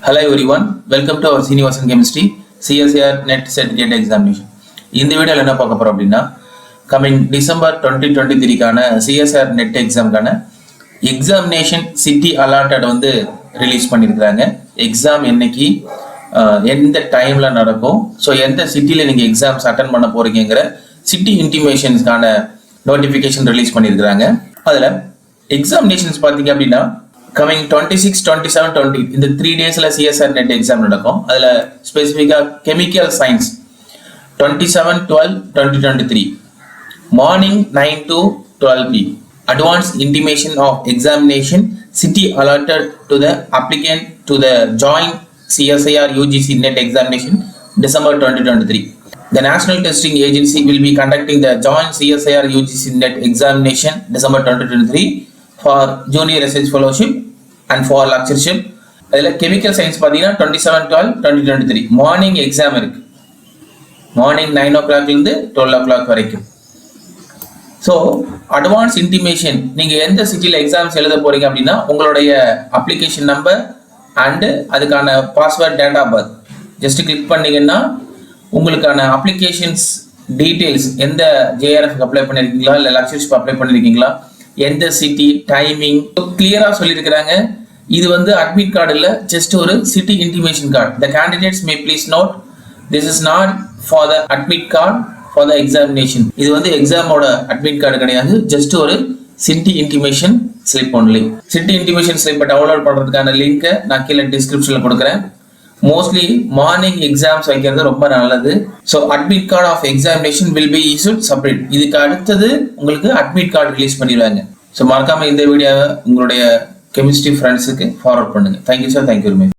Hello everyone, welcome to our Srinivasan Chemistry CSIR NET Certificate Examination. இந்த வீடியோல என்ன பார்க்க போறோம் அப்படின்னா கமிங் டிசம்பர் 2023 கான CSIR NET எக்ஸாம்கான எக்ஸாமினேஷன் சிட்டி அலாட்டட் வந்து ரிலீஸ் பண்ணியிருக்காங்க. எக்ஸாம் என்னைக்கு எந்த டைம்ல நடக்கும், ஸோ எந்த சிட்டியில் நீங்கள் எக்ஸாம்ஸ் அட்டன் பண்ண போறீங்கிற சிட்டி இன்டிமேஷன்ஸ்க்கான நோட்டிஃபிகேஷன் ரிலீஸ் பண்ணியிருக்கிறாங்க. அதில் எக்ஸாமினேஷன்ஸ் பார்த்தீங்க அப்படின்னா கமிங் 26, 27, 20 இந்த 3 டேஸ்ல CSIR NET எக்ஸாம் நடக்கும். அதில் ஸ்பெசிஃபிக்காக chemical science 27/12/2023 morning 9 to 12 p. Advance intimation of examination city allotted to the applicant to the joint CSIR UGC NET examination December 2023. The National Testing Agency will be conducting the joint CSIR UGC NET examination December 2023 for junior research fellowship and for lectureship. அதில் chemical science பார்த்தீங்கன்னா 27/12/2023 morning exam இருக்கு. Morning 9 o'clock இருந்து 12 o'clock வரைக்கும். So advance intimation நீங்கள் எந்த சிட்டியில் exams எழுத போறீங்க அப்படின்னா உங்களுடைய அப்ளிகேஷன் நம்பர் அண்டு அதுக்கான password date of birth just click பண்ணீங்கன்னா உங்களுக்கான அப்ளிகேஷன்ஸ் டீட்டெயில்ஸ் எந்த ஜேஆர்எஃப்க்கு அப்ளை பண்ணியிருக்கீங்களா இல்லை லெக்சர்ஷிப் அப்ளை பண்ணியிருக்கீங்களா எந்த சிட்டி டைமிங் கிளியராக சொல்லியிருக்கிறாங்க. இது வந்து அட்மிட் கார்டு இல்லை, ஜஸ்ட் ஒரு city intimation card. The candidates may please note this is not for the admit card for the examination. இது வந்து எக்ஸாமோட அட்மிட் கார்டு கிடையாது, ஜஸ்ட் ஒரு city intimation slip only. City intimation ஸ்லிப்பை டவுன்லோட் பண்ணுறதுக்கான லிங்க்கை நான் கீழே டிஸ்கிரிப்ஷனில் கொடுக்குறேன். மோஸ்ட்லி மார்னிங் எக்ஸாம்ஸ் வைக்கிறது ரொம்ப நல்லது. So admit card of examination will be issued separate. இதுக்கு அடுத்தது உங்களுக்கு அட்மிட் கார்டு ரிலீஸ் பண்ணிடுவாங்க. ஸோ மறக்காம இந்த வீடியோவை உங்களுடைய கெமிஸ்ட்ரி ஃப்ரெண்ட்ஸுக்கு ஃபார்வர்ட் பண்ணுங்க. Thank you sir, thank you very much.